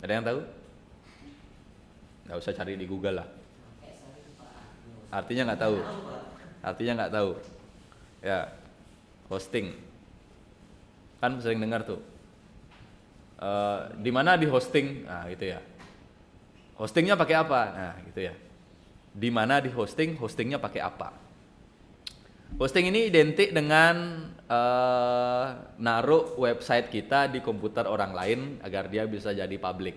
Ada yang tahu? Nggak usah cari di Google lah. Artinya nggak tahu. Artinya nggak tahu. Ya, hosting. Kan sering dengar tuh. Di mana di hosting? Nah, gitu ya. Hostingnya pakai apa? Nah, gitu ya. Di mana di hosting? Hostingnya pakai apa? Hosting ini identik dengan naruh website kita di komputer orang lain agar dia bisa jadi public.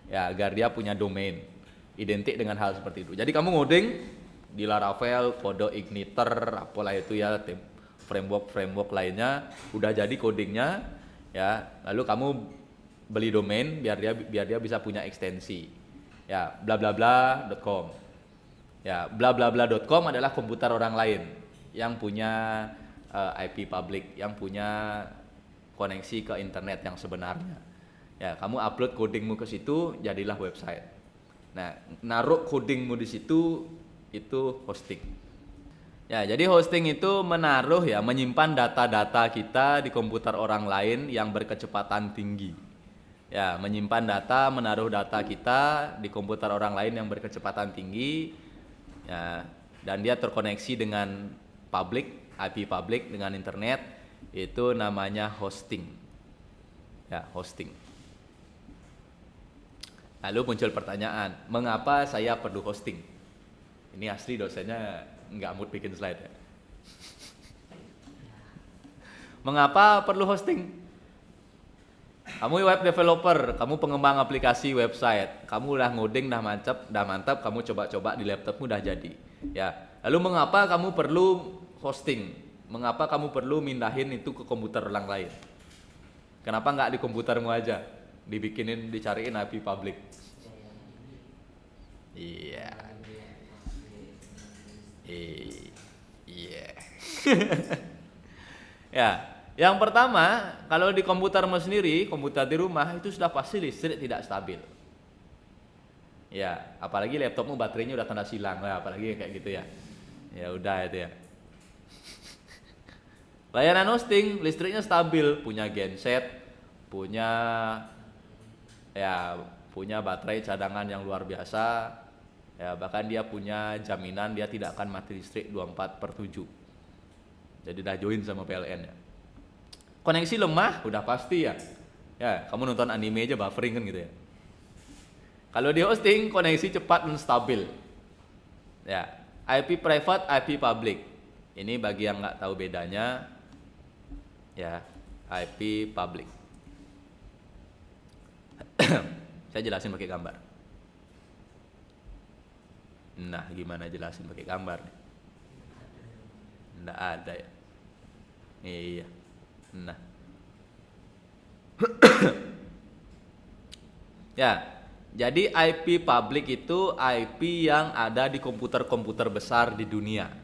Ya, agar dia punya domain. Identik dengan hal seperti itu. Jadi kamu ngoding di Laravel, Kode Igniter, apalah itu ya, framework lainnya, udah jadi codingnya, ya. Lalu kamu beli domain biar dia bisa punya ekstensi. Ya, blablabla.com. Ya, blablabla.com adalah komputer orang lain yang punya IP public, yang punya koneksi ke internet yang sebenarnya. Ya, kamu upload codingmu ke situ, jadilah website. Nah, naruh codingmu di situ itu hosting. Ya, jadi hosting itu menyimpan data-data kita di komputer orang lain yang berkecepatan tinggi. Ya, menyimpan data, menaruh data kita di komputer orang lain yang berkecepatan tinggi. Ya, dan dia terkoneksi dengan IP public dengan internet, itu namanya hosting. Ya, hosting. Lalu muncul pertanyaan, mengapa saya perlu hosting? Ini asli dosennya nggak mood bikin slide ya. Mengapa perlu hosting? Kamu web developer, kamu pengembang aplikasi website, kamu udah ngoding, udah mantap, kamu coba-coba di laptopmu udah jadi. Ya, lalu mengapa kamu perlu hosting? Mengapa kamu perlu mindahin itu ke komputer orang lain? Kenapa nggak di komputermu aja? Dicariin IP public. Iya. Iya. Ya, yang pertama, kalau di komputermu sendiri, komputer di rumah itu sudah pasti listrik tidak stabil. Ya, apalagi laptopmu baterainya udah tanda silang, nah, apalagi kayak gitu ya. Ya udah itu ya. Layanan hosting listriknya stabil, punya genset, punya baterai cadangan yang luar biasa. Ya, bahkan dia punya jaminan dia tidak akan mati listrik 24/7. Jadi udah join sama PLN ya. Koneksi lemah udah pasti ya. Ya, kamu nonton anime aja buffering kan gitu ya. Kalau di hosting koneksi cepat dan stabil. Ya, IP private, IP public. Ini bagi yang nggak tahu bedanya, ya, IP public. Saya jelasin pakai gambar. Nah, gimana jelasin pakai gambar nih? Nggak ada ya. Iya. Nah. Ya, jadi IP public itu IP yang ada di komputer-komputer besar di dunia.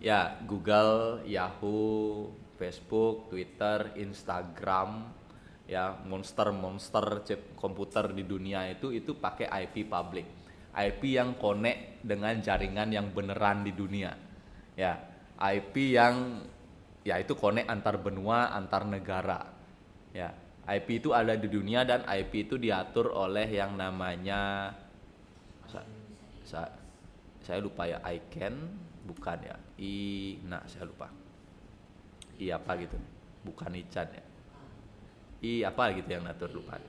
Ya, Google, Yahoo, Facebook, Twitter, Instagram, ya, monster komputer di dunia itu pakai IP public. IP yang connect dengan jaringan yang beneran di dunia. Ya, IP yang ya itu connect antar benua, antar negara. Ya, IP itu ada di dunia dan IP itu diatur oleh yang namanya saya lupa ya, ICANN bukan ya, saya lupa. Apa gitu. Bukan ICANN ya. Apa gitu yang ngatur, lupa.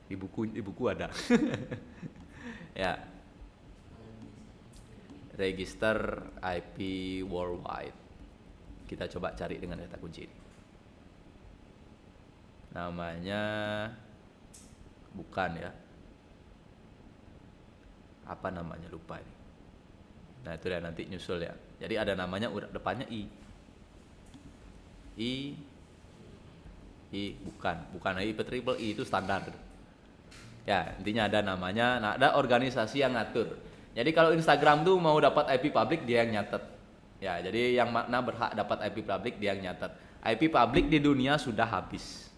Di buku ada. Ya. Register IP worldwide. Kita coba cari dengan kata kunci ini. Namanya bukan ya. Apa namanya, lupa ini. Nah, itu ya nanti nyusul ya. Jadi ada namanya depannya bukan IP triple I itu standar. Ya, intinya ada namanya, ada organisasi yang ngatur. Jadi kalau Instagram tuh mau dapat IP public dia yang nyatet. Ya, jadi yang makna berhak dapat IP public dia yang nyatet. IP public di dunia sudah habis.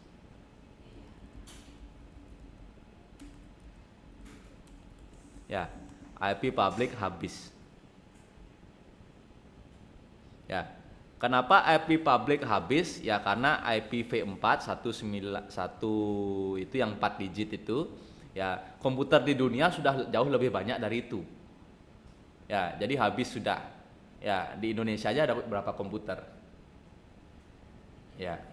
Ya, IP public habis. Ya, Kenapa IP public habis? Ya karena IPv4 191 itu yang 4 digit itu, ya komputer di dunia sudah jauh lebih banyak dari itu. Ya, jadi habis sudah. Ya, di Indonesia aja ada berapa komputer? Ya.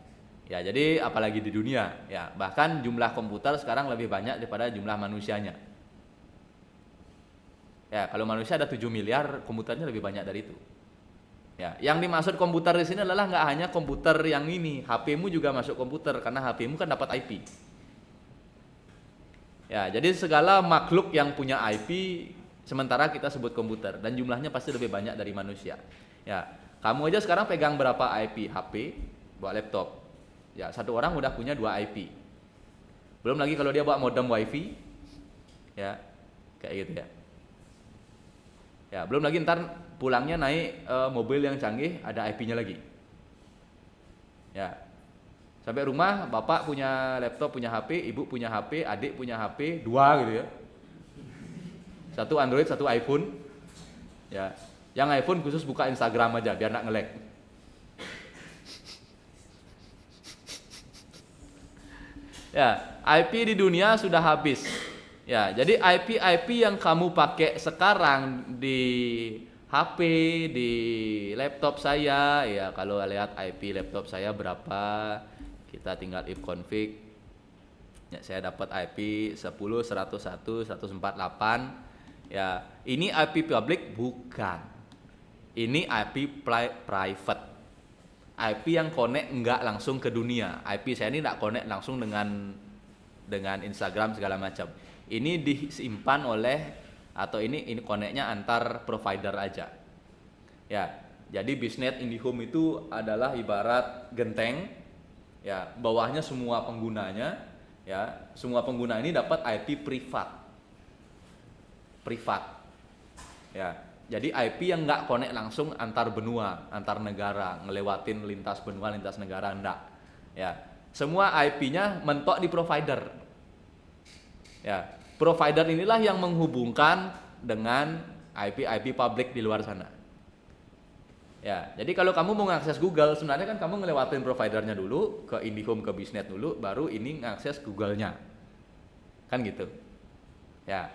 Ya, jadi apalagi di dunia, ya. Bahkan jumlah komputer sekarang lebih banyak daripada jumlah manusianya. Ya, kalau manusia ada 7 miliar, komputernya lebih banyak dari itu. Ya, yang dimaksud komputer di sini adalah nggak hanya komputer yang ini, HP-mu juga masuk komputer karena HP-mu kan dapat IP. Ya, jadi segala makhluk yang punya IP sementara kita sebut komputer dan jumlahnya pasti lebih banyak dari manusia. Ya, kamu aja sekarang pegang berapa IP HP buat laptop? Ya, satu orang udah punya 2 IP. Belum lagi kalau dia bawa modem WiFi, ya, kayak gitu ya. Ya, belum lagi ntar pulangnya naik mobil yang canggih ada IP-nya lagi. Ya, sampai rumah bapak punya laptop, punya HP, ibu punya HP, adik punya HP, 2 gitu ya. Satu Android, satu iPhone. Ya, yang iPhone khusus buka Instagram aja biar nggak nge-lag. Ya, IP di dunia sudah habis. Ya, jadi IP yang kamu pakai sekarang di HP, di laptop saya, ya kalau lihat IP laptop saya berapa, kita tinggal if config. Ya, saya dapat IP 10 101 148. Ya, ini IP public bukan. Ini IP private. IP yang connect enggak langsung ke dunia. IP saya ini enggak connect langsung dengan Instagram segala macam. Ini disimpan oleh atau ini connectnya antar provider aja. Ya, jadi Bisnet IndiHome itu adalah ibarat genteng. Ya, bawahnya semua penggunanya. Ya, semua pengguna ini dapat IP privat. Ya, jadi IP yang nggak connect langsung antar benua, antar negara, ngelewatin lintas benua, lintas negara, enggak. Ya, semua IP-nya mentok di provider. Ya, provider inilah yang menghubungkan dengan IP publik di luar sana. Ya, jadi kalau kamu mau mengakses Google, sebenarnya kan kamu ngelewatin providernya dulu, ke IndiHome, ke Bisnet dulu, baru ini ngakses Google-nya. Kan gitu. Ya,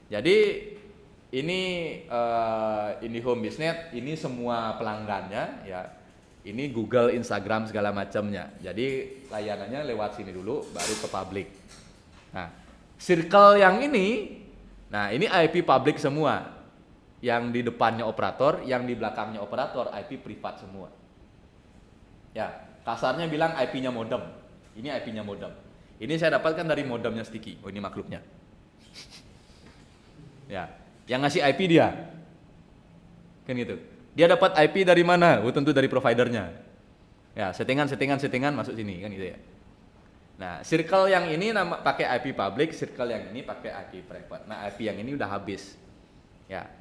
jadi ini IndiHome Bisnet, ini semua pelanggannya, ya. Ini Google, Instagram segala macamnya. Jadi layanannya lewat sini dulu, baru ke publik. Nah, circle yang ini, nah ini IP publik semua. Yang di depannya operator, yang di belakangnya operator, IP privat semua. Ya, kasarnya bilang IP-nya modem. Ini IP-nya modem. Ini saya dapatkan dari modemnya Sticky. Oh, ini makhluknya. Ya, yang ngasih IP dia. Kan gitu. Dia dapat IP dari mana? Oh, tentu dari providernya. Ya, settingan masuk sini kan gitu ya. Nah, circle yang ini pakai IP public, circle yang ini pakai IP private. Nah, IP yang ini udah habis. Ya.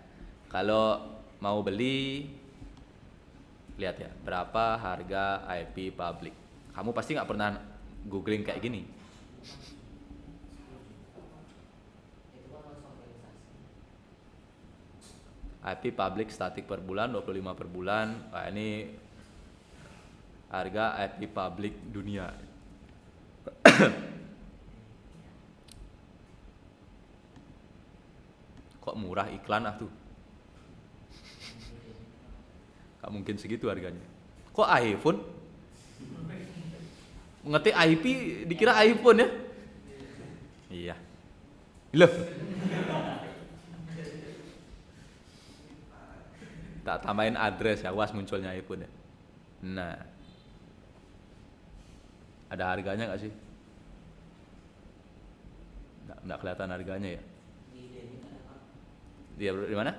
Kalau mau beli, lihat ya, berapa harga IP public. Kamu pasti nggak pernah googling kayak gini. IP public statik per bulan 25 per bulan. Nah, ini harga IP public dunia. Kok murah iklan tuh? Gak mungkin segitu harganya. Kok iPhone? Ngetik IP dikira iPhone ya? Iya. Loh. Tak tambahin address ya, awas munculnya iPhone ya. Nah, ada harganya nggak sih? Nggak kelihatan harganya ya? Dia di mana?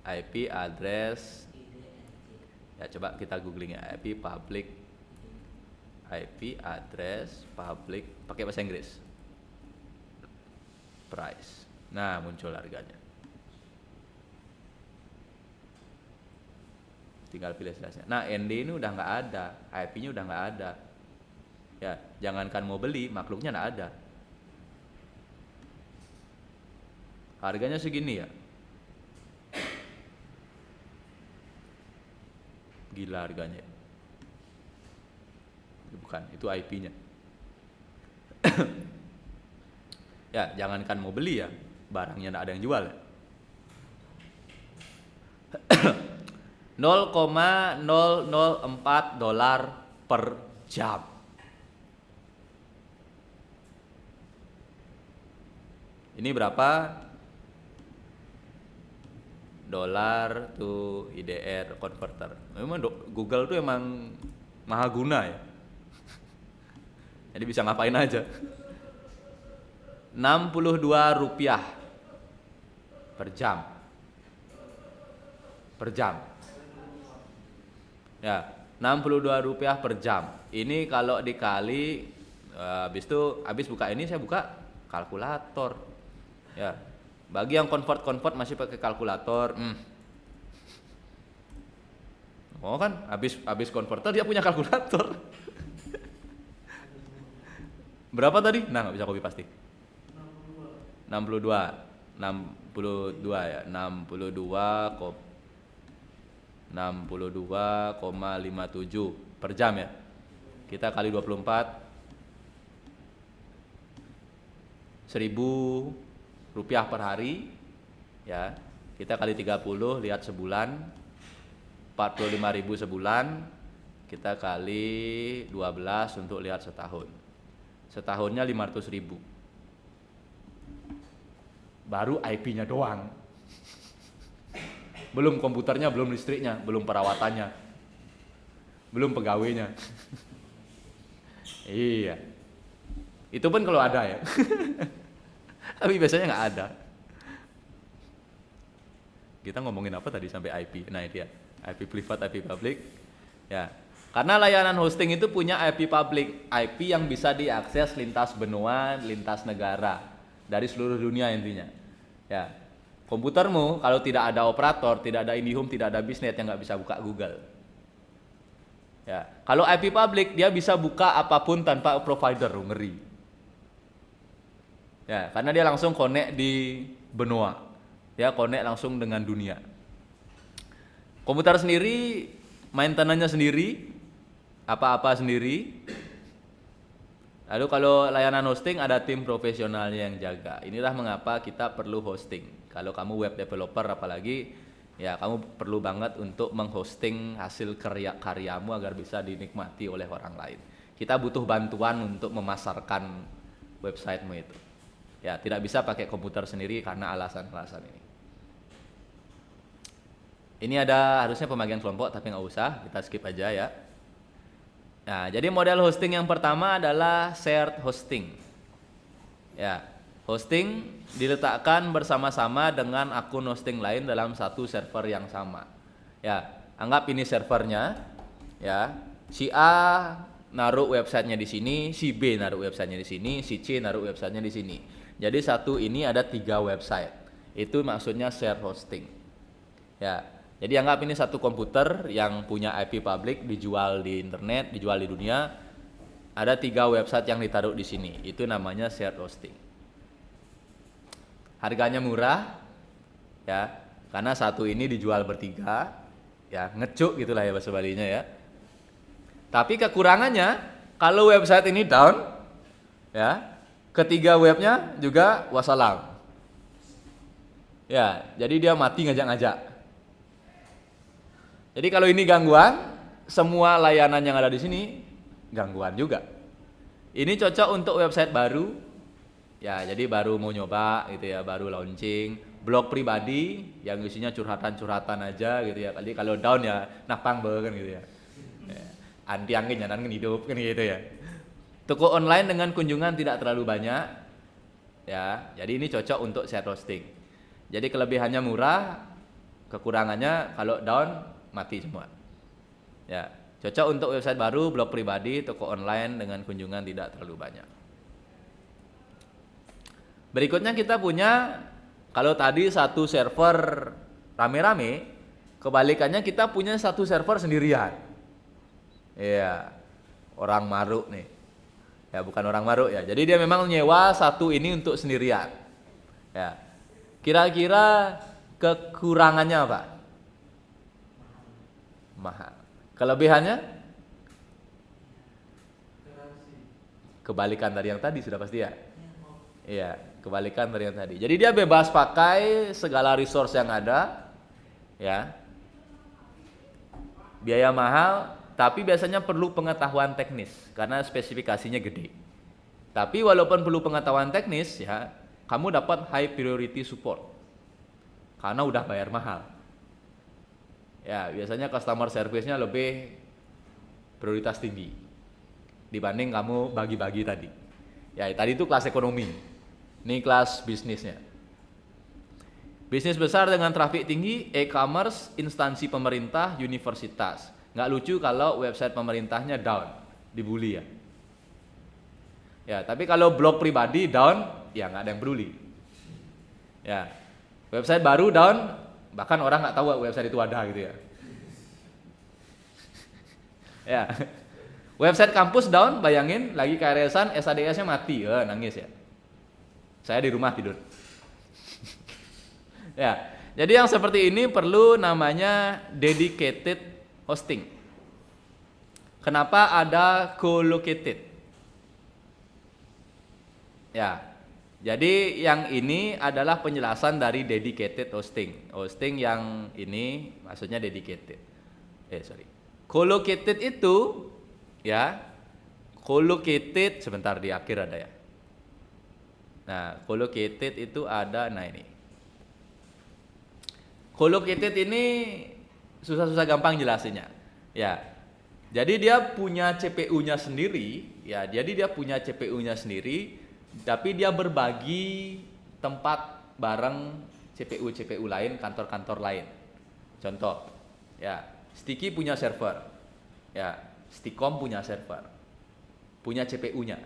IP address. Ya coba kita googling ya, IP public, IP address public, pakai bahasa Inggris. Price. Nah, muncul harganya. Tinggal pilih jelasnya. Nah, ND ini udah nggak ada, IP-nya udah nggak ada. Ya, jangankan mau beli, makhluknya nggak ada. Harganya segini ya. Gila harganya. Bukan, itu IP-nya. Ya, jangankan mau beli ya, barangnya nggak ada yang jual ya. 0,004 dolar per jam. Ini berapa? Dolar to IDR converter. Memang Google tuh emang maha guna ya. Jadi bisa ngapain aja. 62 rupiah per jam. Per jam. Ya, 62 rupiah per jam. Ini kalau dikali habis buka ini saya buka kalkulator. Ya. Bagi yang convert masih pakai kalkulator. Oh kan, habis converter dia punya kalkulator. Berapa tadi? Nah, nggak bisa copy pasti. 62 ya, 62,57 per jam ya. Kita kali 24, 1.000 rupiah per hari ya. Kita kali 30 lihat sebulan, 45.000 sebulan. Kita kali 12 untuk lihat setahun. Setahunnya 500.000. Baru IP-nya doang. Belum komputernya, belum listriknya, belum perawatannya, belum pegawainya. Iya. Itu pun kalau ada ya. Tapi biasanya nggak ada. Kita ngomongin apa tadi sampai IP? Nah itu ya, IP privat, IP public. Ya, karena layanan hosting itu punya IP public, IP yang bisa diakses lintas benua, lintas negara, dari seluruh dunia intinya. Ya, komputermu kalau tidak ada operator, tidak ada IndiHome, tidak ada Biznet, yang nggak bisa buka Google. Ya, kalau IP public dia bisa buka apapun tanpa provider, ngeri. Ya, karena dia langsung connect di benua, ya connect langsung dengan dunia. Komputer sendiri, maintenance-nya sendiri, apa-apa sendiri. Lalu kalau layanan hosting ada tim profesionalnya yang jaga. Inilah mengapa kita perlu hosting. Kalau kamu web developer apalagi, ya kamu perlu banget untuk menghosting hasil karyamu agar bisa dinikmati oleh orang lain. Kita butuh bantuan untuk memasarkan websitemu itu. Ya, tidak bisa pakai komputer sendiri karena alasan-alasan ini. Ini ada harusnya pembagian kelompok tapi nggak usah, kita skip aja ya. Nah, jadi model hosting yang pertama adalah shared hosting. Ya, hosting diletakkan bersama-sama dengan akun hosting lain dalam satu server yang sama. Ya, anggap ini servernya. Ya, si A naruh websitenya di sini, si B naruh websitenya di sini, si C naruh websitenya di sini. Jadi satu ini ada 3 website. Itu maksudnya share hosting. Ya, jadi anggap ini satu komputer yang punya IP public, dijual di internet, dijual di dunia. Ada 3 website yang ditaruh di sini. Itu namanya share hosting. Harganya murah, ya, karena satu ini dijual bertiga, ya ngecuk gitulah ya bahasa Balinya ya. Tapi kekurangannya, kalau website ini down, ya, ketiga webnya juga wassalam. Ya, jadi dia mati ngajak-ngajak. Jadi kalau ini gangguan, semua layanan yang ada di sini gangguan juga. Ini cocok untuk website baru. Ya, jadi baru mau nyoba gitu ya, baru launching. Blog pribadi yang isinya curhatan-curhatan aja gitu ya. Kali kalau down ya napang kan gitu ya. Anti angin nyanan hidup kan gitu ya. Toko online dengan kunjungan tidak terlalu banyak, ya. Jadi ini cocok untuk share hosting. Jadi kelebihannya murah, kekurangannya kalau down mati semua. Ya, cocok untuk website baru, blog pribadi, toko online dengan kunjungan tidak terlalu banyak. Berikutnya kita punya, kalau tadi satu server rame-rame, kebalikannya kita punya satu server sendirian. Iya, orang maruk nih. Ya, bukan orang maruk ya. Jadi dia memang nyewa satu ini untuk sendirian. Ya. Kira-kira kekurangannya apa? Mahal. Kelebihannya? Kebalikan dari yang tadi sudah pasti ya. Iya, kebalikan dari yang tadi. Jadi dia bebas pakai segala resource yang ada, ya. Biaya mahal, tapi biasanya perlu pengetahuan teknis karena spesifikasinya gede. Tapi walaupun perlu pengetahuan teknis, ya, kamu dapat high priority support karena udah bayar mahal. Ya, biasanya customer service-nya lebih prioritas tinggi dibanding kamu bagi-bagi tadi. Ya, tadi itu kelas ekonomi. Ini kelas bisnisnya. Bisnis besar dengan trafik tinggi, e-commerce, instansi pemerintah, universitas. Nggak lucu kalau website pemerintahnya down, dibully ya. Ya, tapi kalau blog pribadi down, ya nggak ada yang peduli. Ya, website baru down, bahkan orang nggak tahu website itu ada gitu ya. Ya, website kampus down, bayangin lagi KRS-an, SADS-nya mati, nangis ya. Saya di rumah tidur. Ya, jadi yang seperti ini perlu namanya dedicated hosting. Kenapa ada co-located? Ya, jadi yang ini adalah penjelasan dari dedicated hosting. Hosting yang ini maksudnya dedicated. Co-located itu, ya, co-located sebentar di akhir ada ya. Nah, co-located itu ada, nah ini. Co-located ini susah-susah gampang jelasinnya. Ya, jadi dia punya CPU-nya sendiri, ya, jadi dia punya CPU-nya sendiri. Tapi dia berbagi tempat bareng CPU lain, kantor-kantor lain. Contoh, ya, Sticky punya server, ya, Sticom punya server, punya CPU-nya.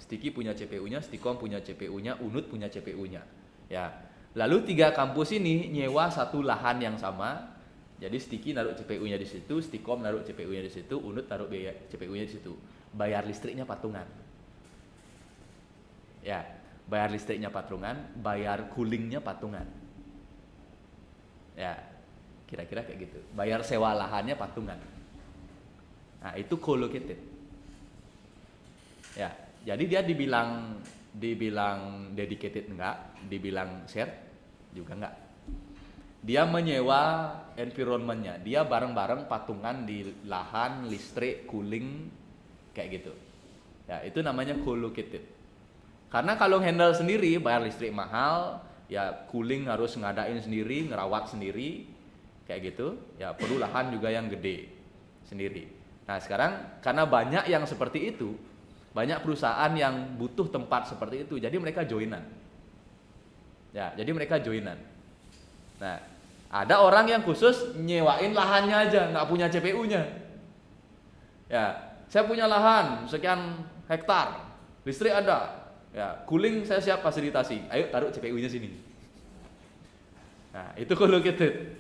Sticky punya CPU-nya, Sticom punya CPU-nya, Unut punya CPU-nya. Ya, lalu 3 kampus ini nyewa satu lahan yang sama. Jadi Sticky naruh CPU-nya di situ, Sticom naruh CPU-nya di situ, Unut naruh CPU-nya di situ. Bayar listriknya patungan. Ya, bayar listriknya patungan, bayar coolingnya patungan. Ya, kira-kira kayak gitu. Bayar sewa lahannya patungan. Nah, itu co-located. Ya, jadi dia dibilang dedicated enggak, dibilang shared juga enggak. Dia menyewa environment-nya, dia bareng-bareng patungan di lahan, listrik, cooling, kayak gitu. Ya, itu namanya co-located. Karena kalau handle sendiri bayar listrik mahal, ya cooling harus ngadain sendiri, ngerawat sendiri, kayak gitu. Ya perlu lahan juga yang gede sendiri. Nah sekarang karena banyak yang seperti itu, banyak perusahaan yang butuh tempat seperti itu, jadi mereka joinan. Ya jadi mereka joinan. Nah ada orang yang khusus nyewain lahannya aja, nggak punya CPU-nya. Ya saya punya lahan sekian hektar, listrik ada. Ya, cooling saya siap fasilitasi. Ayo taruh CPU-nya sini. Nah, itu co-located.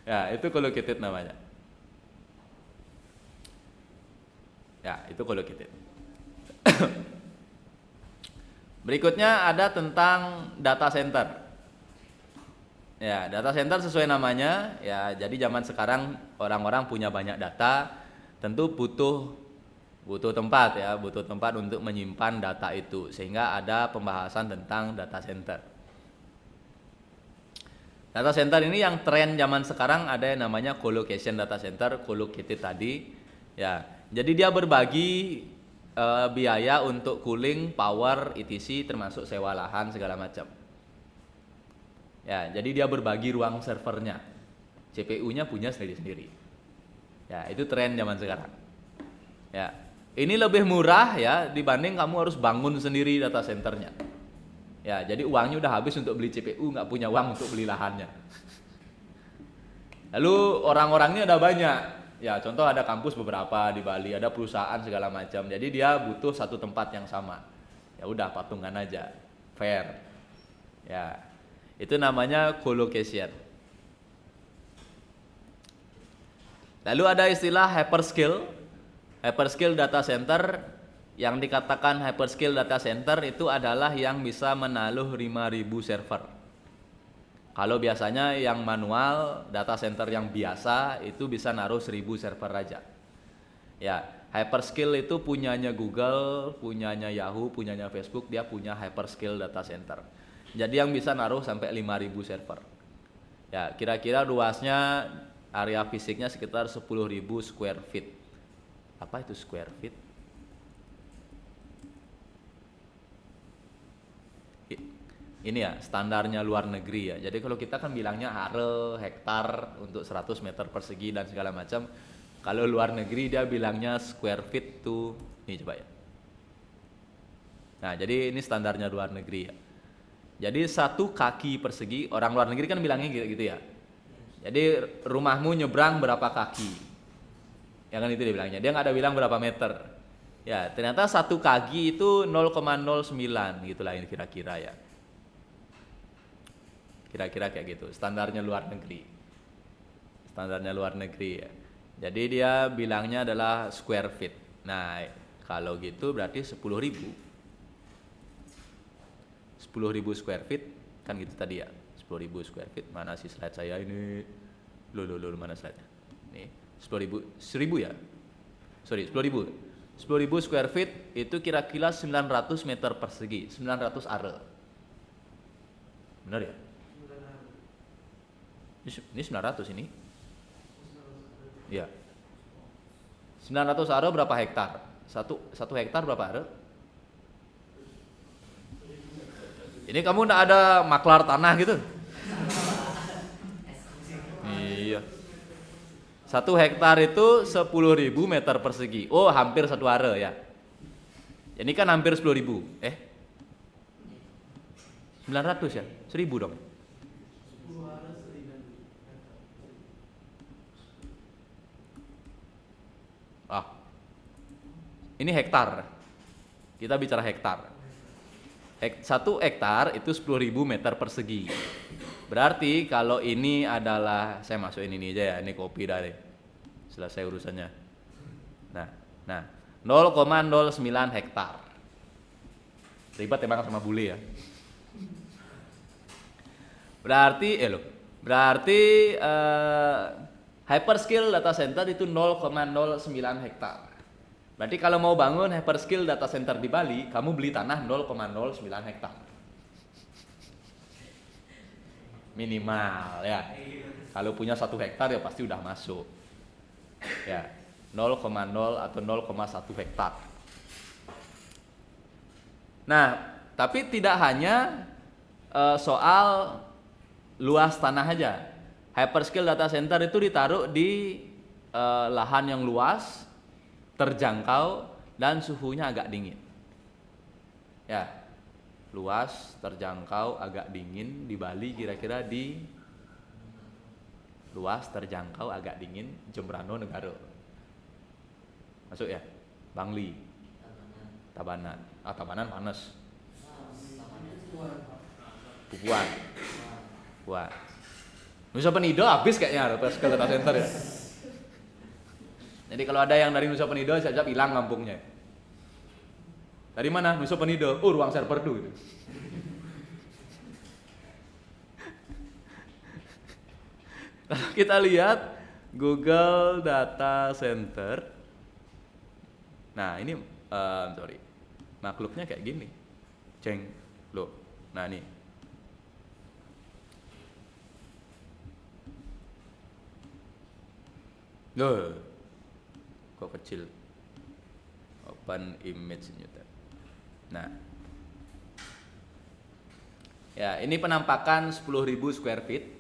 Ya, itu co-located namanya. Ya, itu co-located. Berikutnya ada tentang data center. Ya, data center sesuai namanya, ya jadi zaman sekarang orang-orang punya banyak data, tentu butuh tempat ya, butuh tempat untuk menyimpan data itu, sehingga ada pembahasan tentang data center. Data center ini yang tren zaman sekarang ada yang namanya co-location data center, co-located tadi. Ya, jadi dia berbagi biaya untuk cooling, power, etc, termasuk sewa lahan segala macam. Ya, jadi dia berbagi ruang servernya, CPU-nya punya sendiri-sendiri. Ya, itu tren zaman sekarang. Ya. Ini lebih murah ya dibanding kamu harus bangun sendiri data centernya. Ya, jadi uangnya udah habis untuk beli CPU, nggak punya uang untuk beli lahannya. Lalu orang-orangnya ada banyak. Ya, contoh ada kampus beberapa di Bali, ada perusahaan segala macam. Jadi dia butuh satu tempat yang sama. Ya udah patungan aja, fair. Ya, itu namanya co-location. Lalu ada istilah hyperscale. Hyperscale data center, yang dikatakan hyperscale data center itu adalah yang bisa menaruh 5.000 server. Kalau biasanya yang manual, data center yang biasa itu bisa naruh 1000 server aja. Ya, hyperscale itu punyanya Google, punyanya Yahoo, punyanya Facebook, dia punya hyperscale data center. Jadi yang bisa naruh sampai 5000 server. Ya, kira-kira luasnya area fisiknya sekitar 10.000 square feet. Apa itu square feet? Ini ya standarnya luar negeri ya. Jadi kalau kita kan bilangnya are, hektar untuk 100 meter persegi dan segala macam. Kalau luar negeri dia bilangnya square feet tuh. Ini coba ya. Nah, jadi ini standarnya luar negeri ya. Jadi 1 kaki persegi, orang luar negeri kan bilangnya gitu ya. Jadi rumahmu nyebrang berapa kaki? Ya kan itu dia bilangnya. Dia nggak ada bilang berapa meter. Ya, ternyata 1 kaki itu 0,09 gitulah ini kira-kira ya. Kira-kira kayak gitu, standarnya luar negeri. Standarnya luar negeri ya. Jadi dia bilangnya adalah square feet. Nah, kalau gitu berarti 10.000 square feet kan gitu tadi ya. 10.000 square feet. Mana sih slide saya ini? Loh, mana slide-nya? Nih, 10.000 ya. Sorry, 10.000. 10.000 square feet itu kira-kira 900 meter persegi, 900 are. Benar ya? Ini 900 ini. Ya. 900 are berapa hektar? Satu hektar berapa are? Ini kamu enggak ada maklar tanah gitu? Iya. 1 hektar itu 10.000 meter persegi. Oh, hampir 1 are ya. Ini kan hampir 10.000. 900 ya? 1.000 dong. Ini hektar. Kita bicara hektar. 1 hektar itu 10.000 meter persegi. Berarti kalau ini adalah, saya masukin ini aja ya, ini kopi dari selesai urusannya. Nah, 0,09 hektar. Ribet emang sama bule ya. Berarti hyperscale data center itu 0,09 hektar. Berarti kalau mau bangun hyperscale data center di Bali, kamu beli tanah 0,09 hektar. Minimal ya. Kalau punya 1 hektar ya pasti udah masuk. Ya, 0,0 atau 0,1 hektar. Nah, tapi tidak hanya soal luas tanah aja. Hyperscale data center itu ditaruh di lahan yang luas, terjangkau, dan suhunya agak dingin. Ya, luas, terjangkau, agak dingin di Bali kira-kira di luas, terjangkau, agak dingin, Jembrano Negara. Masuk ya? Bangli, Tabanan. Tabanan panas. Pupuan. Wah. Nusa Penida habis kayaknya hyperscale data center ya. Jadi kalau ada yang dari Nusa Penida siap-siap hilang kampungnya. Dari mana? Nusa Penida. Oh, ruang server tuh gitu. Kalau kita lihat Google Data Center. Nah, ini makhluknya kayak gini. Ceng. Loh. Nah, nih. Loh. Kok kecil. Open image newton. Nah. Ya, ini penampakan 10.000 square feet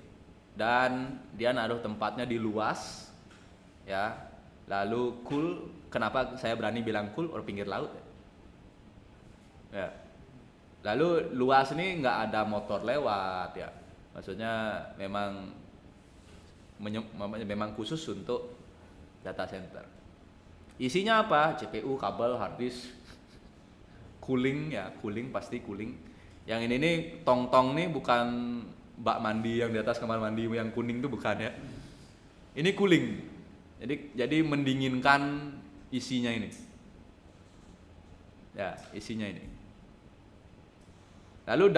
dan dia naruh tempatnya di luas. Ya. Lalu cool, kenapa saya berani bilang cool? Pinggir laut. Ya. Lalu luas ini nggak ada motor lewat ya. Maksudnya memang khusus untuk data center. Isinya apa? CPU, kabel, hard disk, cooling ya, pasti cooling. Yang ini nih tong-tong nih bukan bak mandi yang di atas kamar mandi yang kuning itu bukan ya. Ini cooling. Jadi mendinginkan isinya ini. Ya, isinya ini. Lalu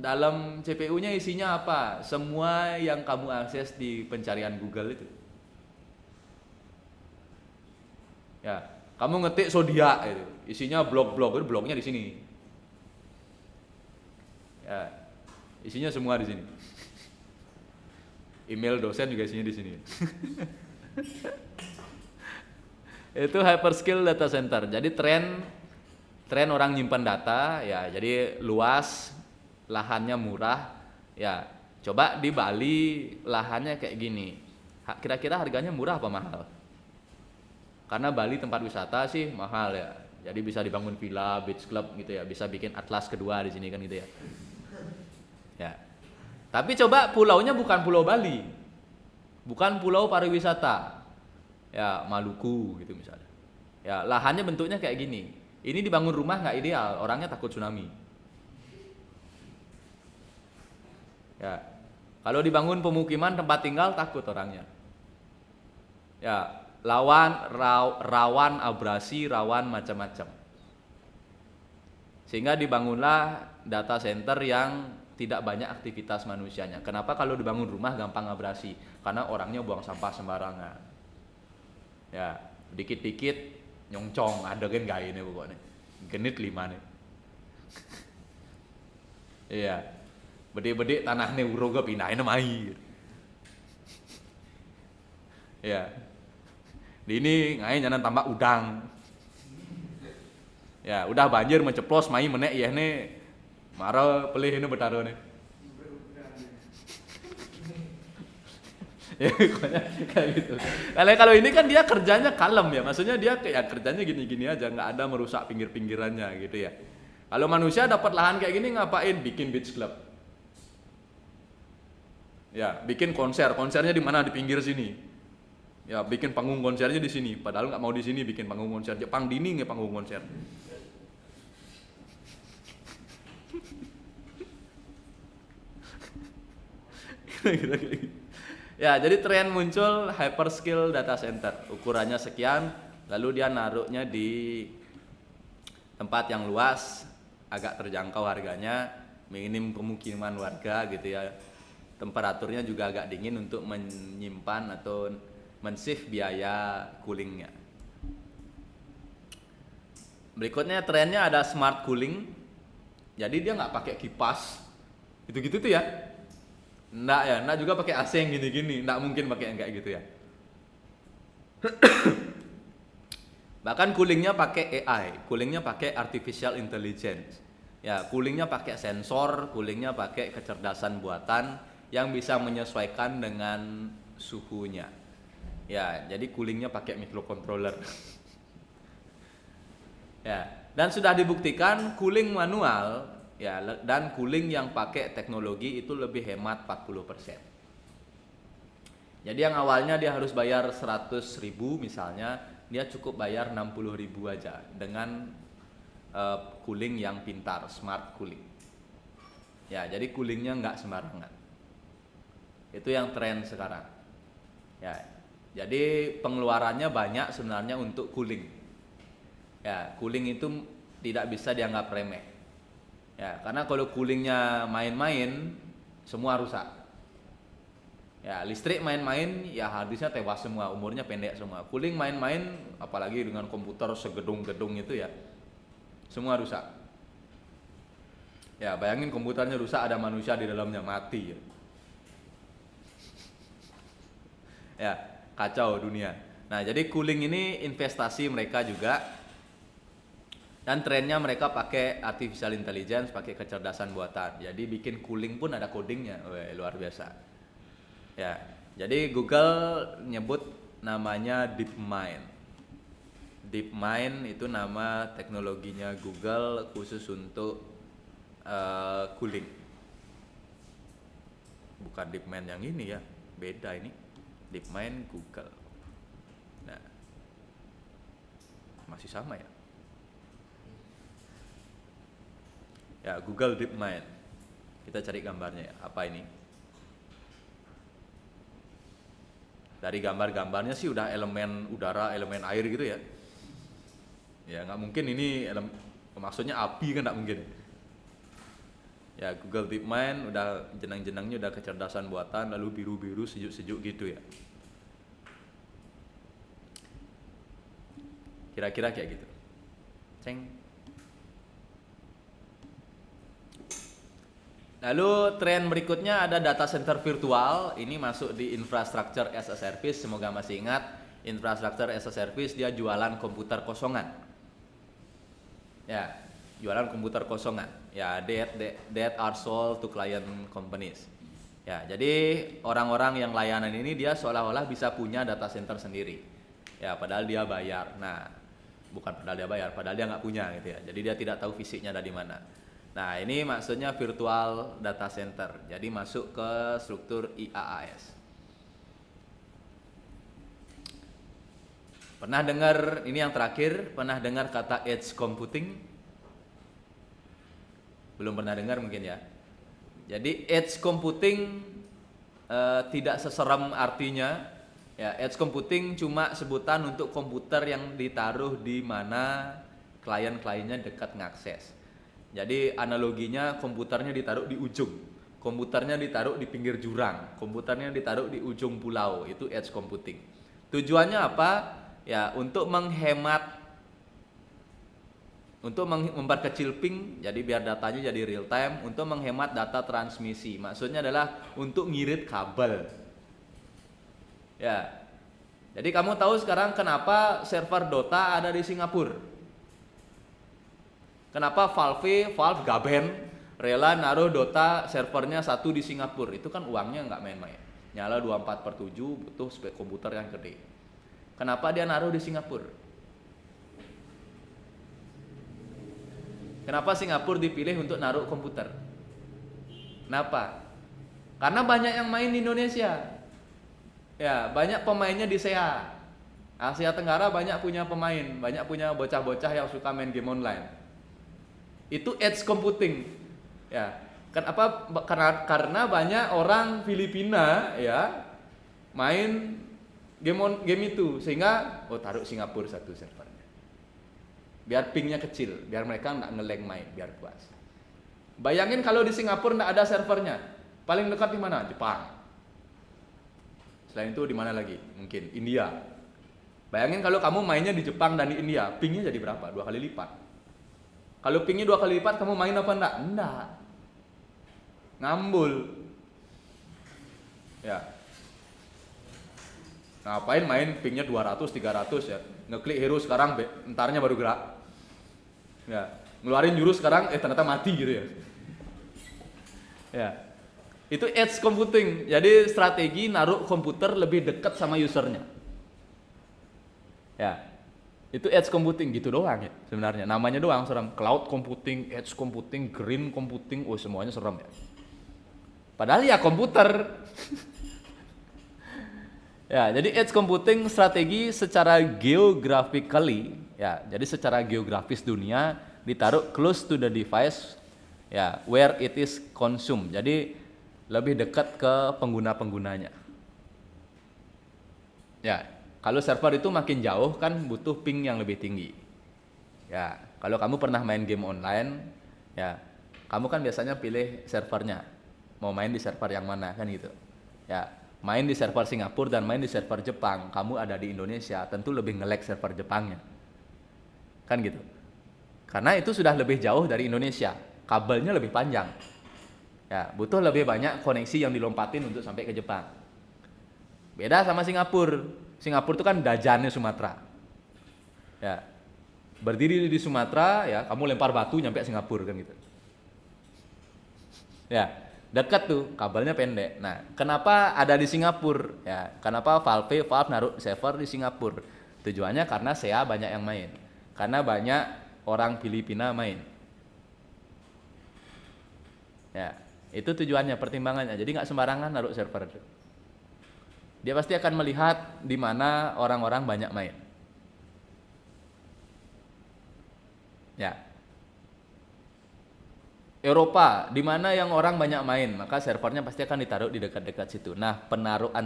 dalam CPU-nya isinya apa? Semua yang kamu akses di pencarian Google itu. Ya, kamu ngetik zodiak itu, isinya blog-blog, itu blognya di sini. Ya, isinya semua di sini. Email dosen juga isinya di sini. Itu hyperscale data center. Jadi tren orang nyimpan data ya, jadi luas, lahannya murah. Ya, coba di Bali lahannya kayak gini. Kira-kira harganya murah apa mahal? Karena Bali tempat wisata sih mahal ya. Jadi bisa dibangun villa, beach club gitu ya, bisa bikin Atlas kedua di sini kan gitu ya. Ya. Tapi coba pulaunya bukan pulau Bali. Bukan pulau pariwisata. Ya, Maluku gitu misalnya. Ya, lahannya bentuknya kayak gini. Ini dibangun rumah nggak ideal, orangnya takut tsunami. Ya. Kalau dibangun pemukiman tempat tinggal takut orangnya. Ya, rawan abrasi, rawan macam-macam. Sehingga dibangunlah data center yang tidak banyak aktivitas manusianya. Kenapa? Kalau dibangun rumah gampang abrasi, karena orangnya buang sampah sembarangan. Ya, dikit-dikit nyongcong, ada kan gak ini pokoknya. Genit 5 nih. Iya. Bedik-bedik tanahnya uroga pindahin sama air. Iya. Di ini ngai jangan tambah udang. Ya, udah banjir menceplos mai menek ya nih. Mara pelih ini betaro nih. Ya, kayak gitu. Kalau ini kan dia kerjanya kalem ya, maksudnya dia kayak kerjanya gini-gini aja, nggak ada merusak pinggir-pinggirannya gitu ya. Kalau manusia dapat lahan kayak gini ngapain? Bikin beach club. Ya, bikin konsernya di mana? Di pinggir sini. Ya, bikin panggung konsernya di sini. Padahal nggak mau di sini bikin panggung konser. Jepang dini nggak panggung konser. Ya, jadi tren muncul hyperscale data center. Ukurannya sekian, lalu dia naruhnya di tempat yang luas, agak terjangkau harganya, minim pemukiman warga gitu ya. Temperaturnya juga agak dingin untuk menyimpan atau men-save biaya coolingnya. Berikutnya trennya ada smart cooling. Jadi dia nggak pakai kipas, gitu-gitu tuh ya. Nggak ya, nggak juga pakai AC yang gini-gini, nggak mungkin pakai yang kayak gitu ya. Bahkan coolingnya pakai AI, coolingnya pakai artificial intelligence. Ya, coolingnya pakai sensor, coolingnya pakai kecerdasan buatan yang bisa menyesuaikan dengan suhunya. Ya, jadi coolingnya pakai microcontroller. Ya, dan sudah dibuktikan cooling manual ya dan cooling yang pakai teknologi itu lebih hemat 40%. Jadi yang awalnya dia harus bayar 100.000 misalnya, dia cukup bayar 60.000 aja dengan cooling yang pintar, smart cooling. Ya, jadi coolingnya nggak sembarangan. Itu yang tren sekarang. Ya, jadi pengeluarannya banyak sebenarnya untuk cooling. Ya, cooling itu tidak bisa dianggap remeh. Ya, karena kalau coolingnya main-main, semua rusak. Ya, listrik main-main, ya harddisknya tewas semua, umurnya pendek semua. Cooling main-main, apalagi dengan komputer segedung-gedung itu ya, semua rusak. Ya, bayangin komputernya rusak, ada manusia di dalamnya, mati ya. Ya, kacau dunia. Nah, jadi cooling ini investasi mereka juga. Dan trennya mereka pakai artificial intelligence, pakai kecerdasan buatan. Jadi bikin cooling pun ada codingnya, luar biasa. Ya, jadi Google nyebut namanya DeepMind. DeepMind itu nama teknologinya Google khusus untuk cooling. Bukan DeepMind yang ini ya, beda ini. DeepMind Google. Nah, masih sama ya. Ya, Google DeepMind. Kita cari gambarnya ya. Apa ini? Dari gambar-gambarnya sih udah elemen udara, elemen air gitu ya. Ya nggak mungkin ini maksudnya api kan nggak mungkin. Ya Google DeepMind udah jenang-jenangnya udah kecerdasan buatan, lalu biru-biru sejuk-sejuk gitu ya. Kira-kira kayak gitu. Ceng. Lalu tren berikutnya ada data center virtual. Ini masuk di infrastructure as a service. Semoga masih ingat, infrastructure as a service dia jualan komputer kosongan. Ya, jualan komputer kosongan. Ya, that are sold to client companies. Ya, jadi orang-orang yang layanan ini dia seolah-olah bisa punya data center sendiri. Ya, padahal dia bayar. Nah, bukan padahal dia bayar, padahal dia nggak punya gitu ya. Jadi dia tidak tahu fisiknya ada di mana. Nah, ini maksudnya virtual data center. Jadi masuk ke struktur IaaS. Pernah dengar, ini yang terakhir, pernah dengar kata edge computing? Belum pernah dengar mungkin ya. Jadi edge computing tidak seserem artinya. Ya, edge computing cuma sebutan untuk komputer yang ditaruh di mana klien-kliennya dekat ngakses. Jadi analoginya komputernya ditaruh di ujung, komputernya ditaruh di pinggir jurang, komputernya ditaruh di ujung pulau, itu edge computing. Tujuannya apa? Ya, untuk menghemat, untuk memperkecil ping, jadi biar datanya jadi real time, untuk menghemat data transmisi. Maksudnya adalah untuk ngirit kabel. Ya, jadi kamu tahu sekarang kenapa server Dota ada di Singapura? Kenapa Valve Gaben rela naruh Dota servernya satu di Singapura? Itu kan uangnya nggak main-main. Nyala 24/7 butuh spek komputer yang gede. Kenapa dia naruh di Singapura? Kenapa Singapura dipilih untuk naruh komputer? Kenapa? Karena banyak yang main di Indonesia. Ya, banyak pemainnya di SEA. Asia Tenggara banyak punya pemain, banyak punya bocah-bocah yang suka main game online. Itu edge computing, ya. Kenapa? Karena banyak orang Filipina ya main game itu, sehingga taruh Singapura satu servernya. Biar pingnya kecil, biar mereka nggak nge-lag main, biar puas. Bayangin kalau di Singapura nggak ada servernya, paling dekat di mana? Jepang. Selain itu di mana lagi? Mungkin India. Bayangin kalau kamu mainnya di Jepang dan di India, pingnya jadi berapa? 2 kali lipat. Kalau pingnya 2 kali lipat, kamu main apa enggak? Enggak. Ngambul. Ya. Ngapain main pingnya 200, 300 ya. Ngeklik hero sekarang, entarnya baru gerak. Ya. Ngeluarin jurus sekarang, ternyata mati gitu ya. Ya. Itu edge computing. Jadi strategi naruh komputer lebih dekat sama usernya. Ya. Itu edge computing gitu doang ya sebenarnya. Namanya doang serem. Cloud computing, edge computing, green computing, semuanya serem ya. Padahal ya komputer. Ya, jadi edge computing strategi secara geographically ya. Jadi secara geografis dunia ditaruh close to the device ya, where it is consumed. Jadi lebih dekat ke pengguna-penggunanya. Ya. Kalau server itu makin jauh kan butuh ping yang lebih tinggi. Ya, kalau kamu pernah main game online, ya, kamu kan biasanya pilih servernya. Mau main di server yang mana kan gitu. Ya, main di server Singapura dan main di server Jepang, kamu ada di Indonesia, tentu lebih nge-lag server Jepangnya. Kan gitu. Karena itu sudah lebih jauh dari Indonesia, kabelnya lebih panjang. Ya, butuh lebih banyak koneksi yang dilompatin untuk sampai ke Jepang. Beda sama Singapura. Singapura itu kan dajannya Sumatera. Ya. Berdiri di Sumatera, ya, kamu lempar batu nyampe Singapura kan gitu. Ya, dekat tuh, kabelnya pendek. Nah, kenapa ada di Singapura? Ya, kenapa Valve naruh server di Singapura? Tujuannya karena SEA banyak yang main. Karena banyak orang Filipina main. Ya, itu tujuannya, pertimbangannya. Jadi nggak sembarangan naruh server itu. Dia pasti akan melihat di mana orang-orang banyak main. Ya. Eropa, di mana yang orang banyak main, maka servernya pasti akan ditaruh di dekat-dekat situ. Nah, peletakan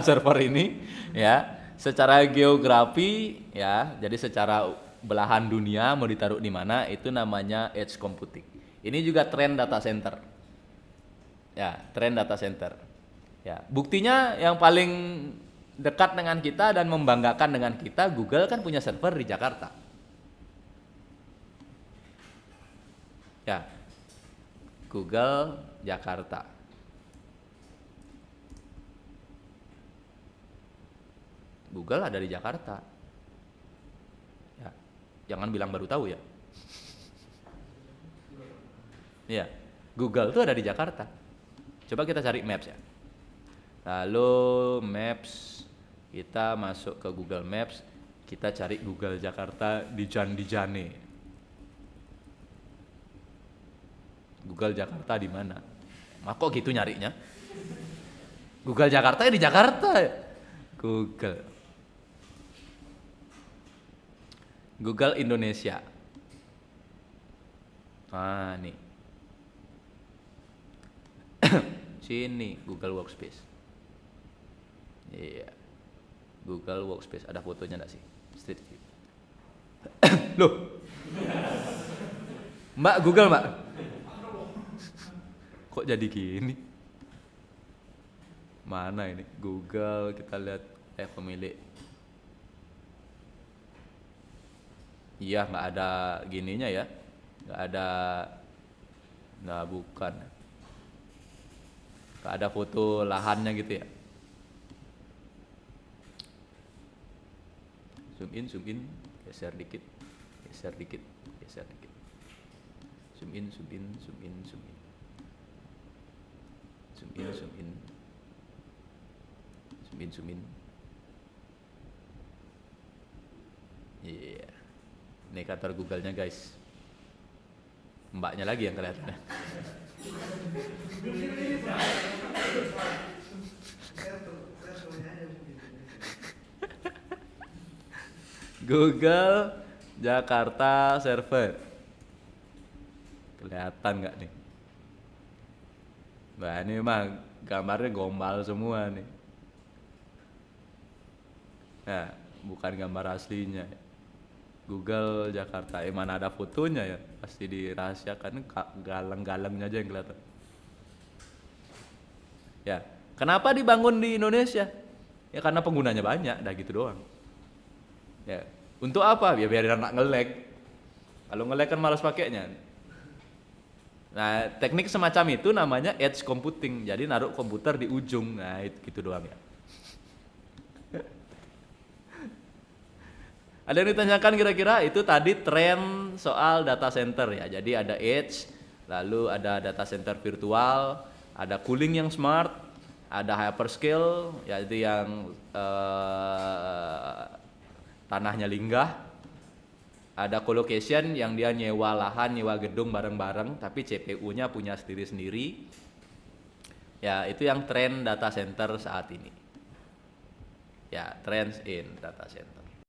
server ini ya, secara geografi ya, jadi secara belahan dunia mau ditaruh di mana, itu namanya edge computing. Ini juga tren data center. Ya, tren data center. Ya, buktinya yang paling dekat dengan kita dan membanggakan dengan kita, Google kan punya server di Jakarta. Ya, Google Jakarta. Google ada di Jakarta. Ya, jangan bilang baru tahu ya. Ya, Google tuh ada di Jakarta. Coba kita cari Maps ya. Lalu Maps, kita masuk ke Google Maps, kita cari Google Jakarta di Jane. Google Jakarta di mana? Kok gitu nyarinya? Google Jakarta ya di Jakarta. Google Indonesia. Nih. Sini Google Workspace. Iya. Google Workspace, ada fotonya enggak sih? Street view. Loh. Mbak Google, Mbak. Kok jadi gini? Mana ini? Google, kita lihat pemilik. Iya, nggak ada gininya ya. Bukan. Nggak ada foto lahannya gitu ya. Zoom in, geser dikit. Zoom in. Iya. Ini kantor Google-nya guys. Mbaknya lagi yang kelihatan. Google Jakarta server. Kelihatan nggak nih? Nah ini mah gambarnya gombal semua nih. Nah, bukan gambar aslinya. Google Jakarta, mana ada fotonya ya? Pasti dirahasiakan, galang-galangnya aja yang kelihatan. Ya, kenapa dibangun di Indonesia? Ya karena penggunanya banyak, dah gitu doang. Ya, untuk apa? Ya biar anak nge-lag. Kalau nge-lag kan malas pakainya. Nah, teknik semacam itu namanya edge computing. Jadi naruh komputer di ujung. Nah, itu gitu doang ya. Ada yang ditanyakan kira-kira itu tadi tren soal data center ya. Jadi ada edge, lalu ada data center virtual, ada cooling yang smart, ada hyperscale yaitu yang tanahnya linggah, ada colocation yang dia nyewa lahan, nyewa gedung bareng-bareng tapi CPU-nya punya sendiri-sendiri. Ya, itu yang tren data center saat ini. Ya, trends in data center.